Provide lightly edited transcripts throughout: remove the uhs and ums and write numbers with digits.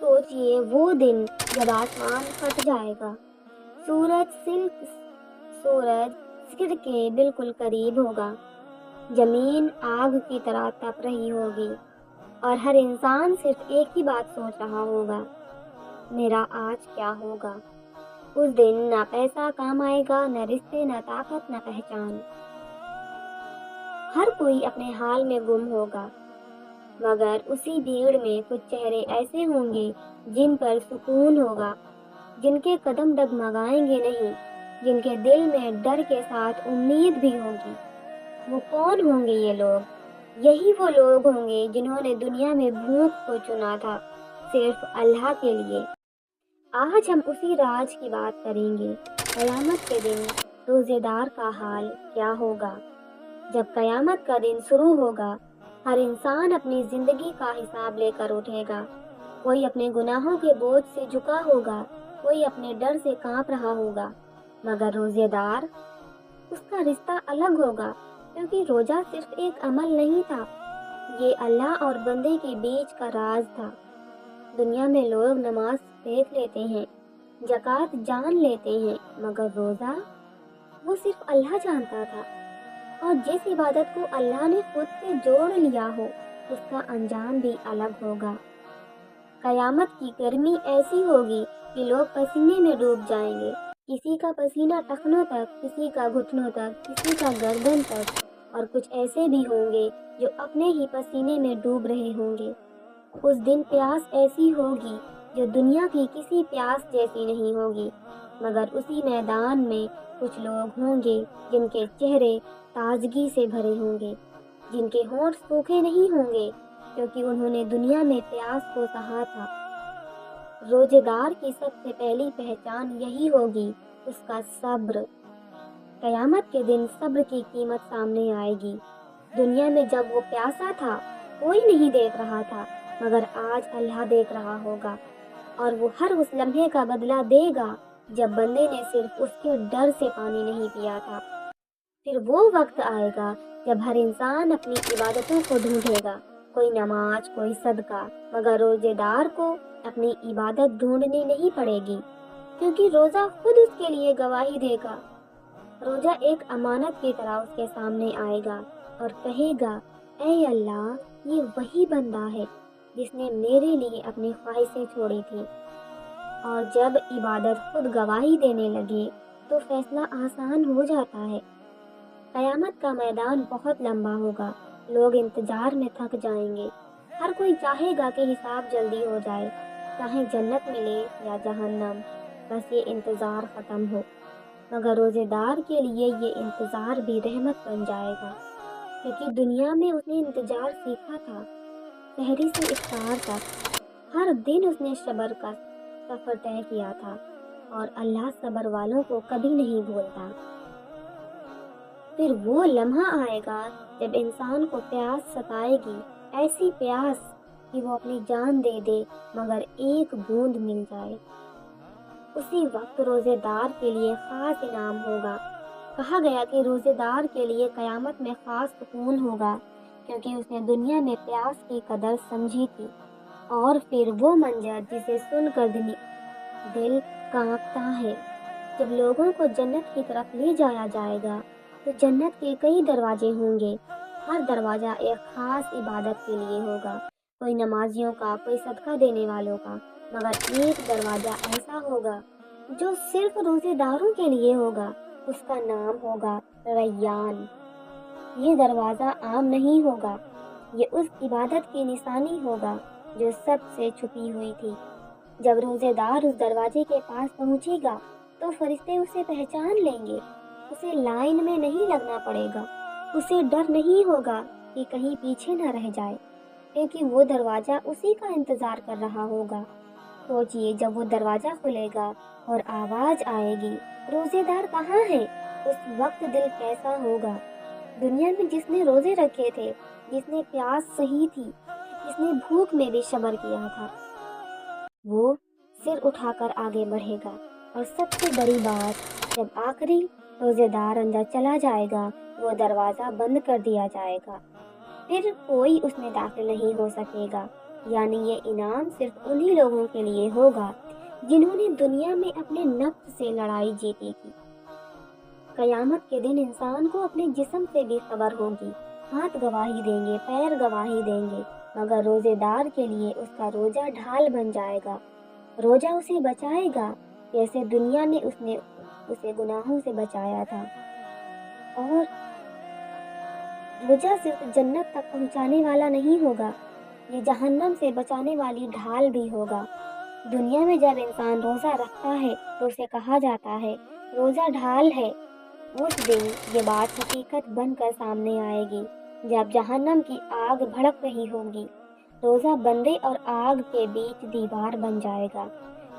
سوچئے وہ دن جب آسمان پھٹ جائے گا، سورج سر کے بالکل قریب ہوگا، زمین آگ کی طرح تپ رہی ہوگی اور ہر انسان صرف ایک ہی بات سوچ رہا ہوگا، میرا آج کیا ہوگا۔ اس دن نہ پیسہ کام آئے گا، نہ رشتے، نہ طاقت، نہ پہچان۔ ہر کوئی اپنے حال میں گم ہوگا، مگر اسی بھیڑ میں کچھ چہرے ایسے ہوں گے جن پر سکون ہوگا، جن کے قدم ڈگمگائیں گے نہیں، جن کے دل میں ڈر کے ساتھ امید بھی ہوگی۔ وہ کون ہوں گے یہ لوگ؟ یہی وہ لوگ ہوں گے جنہوں نے دنیا میں بھوک کو چنا تھا، صرف اللہ کے لیے۔ آج ہم اسی راز کی بات کریں گے، قیامت کے دن روزے دار کا حال کیا ہوگا۔ جب قیامت کا دن شروع ہوگا، ہر انسان اپنی زندگی کا حساب لے کر اٹھے گا۔ کوئی اپنے گناہوں کے بوجھ سے جھکا ہوگا، کوئی اپنے ڈر سے کانپ رہا ہوگا، مگر روزے دار، اس کا رشتہ الگ ہوگا، کیونکہ روزہ صرف ایک عمل نہیں تھا، یہ اللہ اور بندے کے بیچ کا راز تھا۔ دنیا میں لوگ نماز دیکھ لیتے ہیں، زکوٰۃ جان لیتے ہیں، مگر روزہ وہ صرف اللہ جانتا تھا، اور جس عبادت کو اللہ نے خود سے جوڑ لیا ہو اس کا انجام بھی الگ ہوگا۔ قیامت کی گرمی ایسی ہوگی کہ لوگ پسینے میں ڈوب جائیں گے، کسی کا پسینہ ٹخنوں تک، کسی کا گھٹنوں تک، کسی کا گردن تک، اور کچھ ایسے بھی ہوں گے جو اپنے ہی پسینے میں ڈوب رہے ہوں گے۔ اس دن پیاس ایسی ہوگی جو دنیا کی کسی پیاس جیسی نہیں ہوگی، مگر اسی میدان میں کچھ لوگ ہوں گے جن کے چہرے تازگی سے بھرے ہوں گے، جن کے ہونٹ سوکھے نہیں ہوں گے، کیونکہ انہوں نے دنیا میں پیاس کو سہا تھا۔ روزے دار کی سب سے پہلی پہچان یہی ہوگی، اس کا صبر۔ قیامت کے دن صبر کی قیمت سامنے آئے گی۔ دنیا میں جب وہ پیاسا تھا، کوئی نہیں دیکھ رہا تھا، مگر آج اللہ دیکھ رہا ہوگا، اور وہ ہر اس لمحے کا بدلہ دے گا جب بندے نے صرف اس کے ڈر سے پانی نہیں پیا تھا۔ پھر وہ وقت آئے گا جب ہر انسان اپنی عبادتوں کو ڈھونڈے گا، کوئی نماز، کوئی صدقہ، مگر روزے دار کو اپنی عبادت ڈھونڈنی نہیں پڑے گی، کیونکہ روزہ خود اس کے لیے گواہی دے گا۔ روزہ ایک امانت کی طرح اس کے سامنے آئے گا اور کہے گا، اے اللہ، یہ وہی بندہ ہے جس نے میرے لیے اپنی خواہشیں چھوڑی تھیں۔ اور جب عبادت خود گواہی دینے لگے تو فیصلہ آسان ہو جاتا ہے۔ قیامت کا میدان بہت لمبا ہوگا، لوگ انتظار میں تھک جائیں گے، ہر کوئی چاہے گا کہ حساب جلدی ہو جائے، چاہے جنت ملے یا جہنم، بس یہ انتظار ختم ہو۔ مگر روزے دار کے لیے یہ انتظار بھی رحمت بن جائے گا، کیونکہ دنیا میں اس نے انتظار سیکھا تھا، سحری سے افطار تک، ہر دن اس نے صبر کا سفر طے کیا تھا، اور اللہ صبر والوں کو کبھی نہیں بھولتا۔ پھر وہ لمحہ آئے گا جب انسان کو پیاس ستائے گی، ایسی پیاس کہ وہ اپنی جان دے دے مگر ایک بوند مل جائے۔ اسی وقت روزے دار کے لیے خاص انعام ہوگا۔ کہا گیا کہ روزے دار کے لیے قیامت میں خاص سکون ہوگا، کیونکہ اس نے دنیا میں پیاس کی قدر سمجھی تھی۔ اور پھر وہ منظر جسے سن کر دل کانپتا ہے، جب لوگوں کو جنت کی طرف لے جایا جائے گا تو جنت کے کئی دروازے ہوں گے، ہر دروازہ ایک خاص عبادت کے لیے ہوگا، کوئی نمازیوں کا، کوئی صدقہ دینے والوں کا، مگر ایک دروازہ ایسا ہوگا جو صرف روزے داروں کے لیے ہوگا، اس کا نام ہوگا ریان۔ یہ دروازہ عام نہیں ہوگا، یہ اس عبادت کی نشانی ہوگا جو سب سے چھپی ہوئی تھی۔ جب روزے دار اس دروازے کے پاس پہنچے گا تو فرشتے اسے پہچان لیں گے، اسے لائن میں نہیں لگنا پڑے گا، اسے ڈر نہیں ہوگا کہ کہیں پیچھے نہ رہ جائے، کیونکہ وہ دروازہ اسی کا انتظار کر رہا ہوگا۔ سوچئے جب وہ دروازہ کھلے گا اور آواز آئے گی، روزے دار کہاں ہے؟ اس وقت دل کیسا ہوگا؟ دنیا میں جس نے روزے رکھے تھے، جس نے پیاس سہی تھی، جس نے بھوک میں بھی صبر کیا تھا، وہ سر اٹھا کر آگے بڑھے گا، اور سب سے بڑی بات، جب آخری روزے دار اندر چلا جائے گا وہ دروازہ بند کر دیا جائے گا، پھر کوئی اس میں داخل نہیں ہو سکے گا، یعنی یہ انعام صرف انہی لوگوں کے لیے ہوگا جنہوں نے دنیا میں اپنے نفس سے لڑائی جیتی تھی۔ قیامت کے دن انسان کو اپنے جسم سے بھی خبر ہوگی، ہاتھ گواہی دیں گے، پیر گواہی دیں گے، مگر روزے دار کے لیے اس کا روزہ ڈھال بن جائے گا۔ روزہ اسے بچائے گا جیسے دنیا میں اس نے اسے گناہوں سے بچایا تھا، اور روزہ صرف جنت تک پہنچانے والا نہیں ہوگا، یہ جہنم سے بچانے والی ڈھال بھی ہوگا۔ دنیا میں جب انسان روزہ رکھتا ہے تو اسے کہا جاتا ہے روزہ ڈھال ہے۔ اس دن یہ بات حقیقت بن کر سامنے آئے گی جب جہنم کی آگ بھڑک رہی ہوگی، روزہ بندے اور آگ کے بیچ دیوار بن جائے گا۔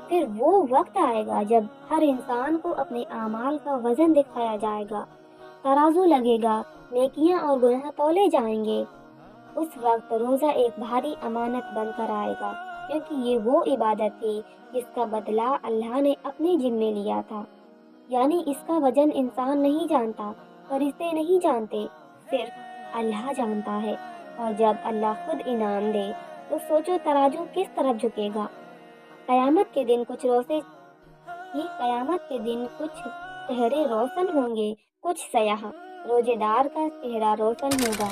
پھر وہ وقت آئے گا جب ہر انسان کو اپنے اعمال کا وزن دکھایا جائے گا، ترازو لگے گا، نیکیاں اور گناہ تولے جائیں گے۔ اس وقت روزہ ایک بھاری امانت بن کر آئے گا، کیونکہ یہ وہ عبادت تھی جس کا بدلہ اللہ نے اپنے ذمے لیا تھا۔ یعنی اس کا وزن انسان نہیں جانتا، فرشتے نہیں جانتے، صرف اللہ جانتا ہے۔ اور جب اللہ خود انعام دے تو سوچو ترازو کس طرف جھکے گا۔ قیامت کے دن کچھ چہرے روشن ہوں گے، کچھ سیاہ۔ روزے دار کا چہرہ روشن ہوگا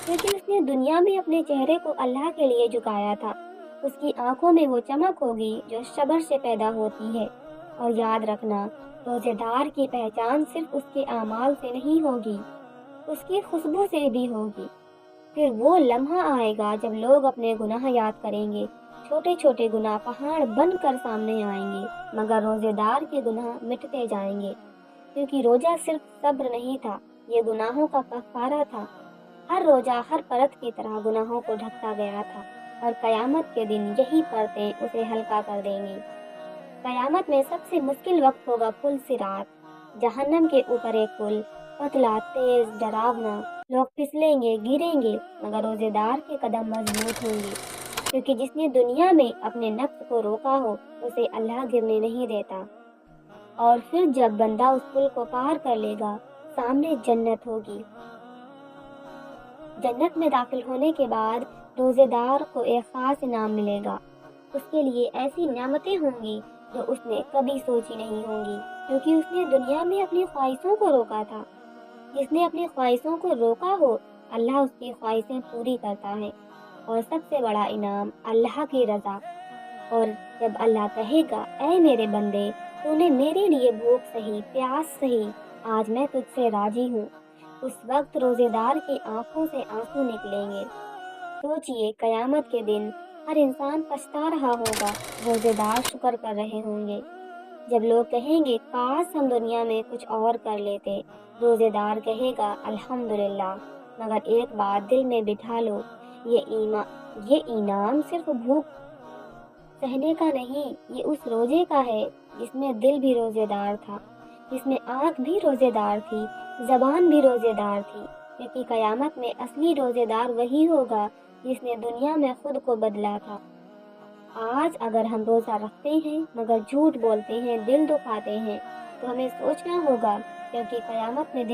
کیونکہ اس نے دنیا میں اپنے چہرے کو اللہ کے لیے جھکایا تھا۔ اس کی آنکھوں میں وہ چمک ہوگی جو صبر سے پیدا ہوتی ہے۔ اور یاد رکھنا، روزے دار کی پہچان صرف اس کے اعمال سے نہیں ہوگی، اس کی خوشبو سے بھی ہوگی۔ پھر وہ لمحہ آئے گا جب لوگ اپنے گناہ یاد کریں گے، چھوٹے چھوٹے گناہ پہاڑ بن کر سامنے آئیں گے، مگر روزے دار کے گناہ مٹتے جائیں گے، کیونکہ روزہ صرف صبر نہیں تھا، یہ گناہوں کا کفارہ تھا۔ ہر روزہ ہر پرت کی طرح گناہوں کو ڈھکتا گیا تھا، اور قیامت کے دن یہی پرتیں اسے ہلکا کر دیں گی۔ قیامت میں سب سے مشکل وقت ہوگا پل صراط، جہنم کے اوپر ایک پل، پتلا، تیز، ڈراونا۔ لوگ پھسلیں گے، گریں گے، مگر روزے دار کے قدم مضبوط ہوں گے، کیونکہ جس نے دنیا میں اپنے نفس کو روکا ہو اسے اللہ گرنے نہیں دیتا۔ اور پھر جب بندہ اس پل کو پار کر لے گا، سامنے جنت ہوگی۔ جنت میں داخل ہونے کے بعد روزے دار کو ایک خاص انعام ملے گا۔ اس کے لیے ایسی نعمتیں ہوں گی جو اس نے کبھی سوچی نہیں ہوں گی، کیونکہ اس نے دنیا میں اپنی خواہشوں کو روکا تھا۔ جس نے اپنی خواہشوں کو روکا ہو، اللہ اس کی خواہشیں پوری کرتا ہے۔ اور سب سے بڑا انعام اللہ کی رضا۔ اور جب اللہ کہے گا اے میرے بندے، تو نے میرے لیے بھوک سہی، پیاس سہی، آج میں تجھ سے راضی ہوں، اس وقت روزے دار کی آنکھوں سے آنسو نکلیں گے۔ سوچئے قیامت کے دن ہر انسان پچھتا رہا ہوگا، روزے دار شکر کر رہے ہوں گے۔ جب لوگ کہیں گے کاش ہم دنیا میں کچھ اور کر لیتے، روزے دار کہے گا الحمدللہ، مگر ایک بات دل میں بٹھا لو، یہ انعام صرف بھوک سہنے کا نہیں، یہ اس روزے کا ہے جس میں دل بھی روزے دار تھا، جس میں آنکھ بھی روزے دار تھی، زبان بھی روزے دار تھی، کیونکہ قیامت میں اصلی روزے دار وہی ہوگا جس نے دنیا میں خود کو بدلا تھا۔ آج اگر ہم روزہ رکھتے ہیں مگر جھوٹ بولتے ہیں، دل دکھاتے ہیں، تو ہمیں سوچنا ہوگا، کیونکہ قیامت میں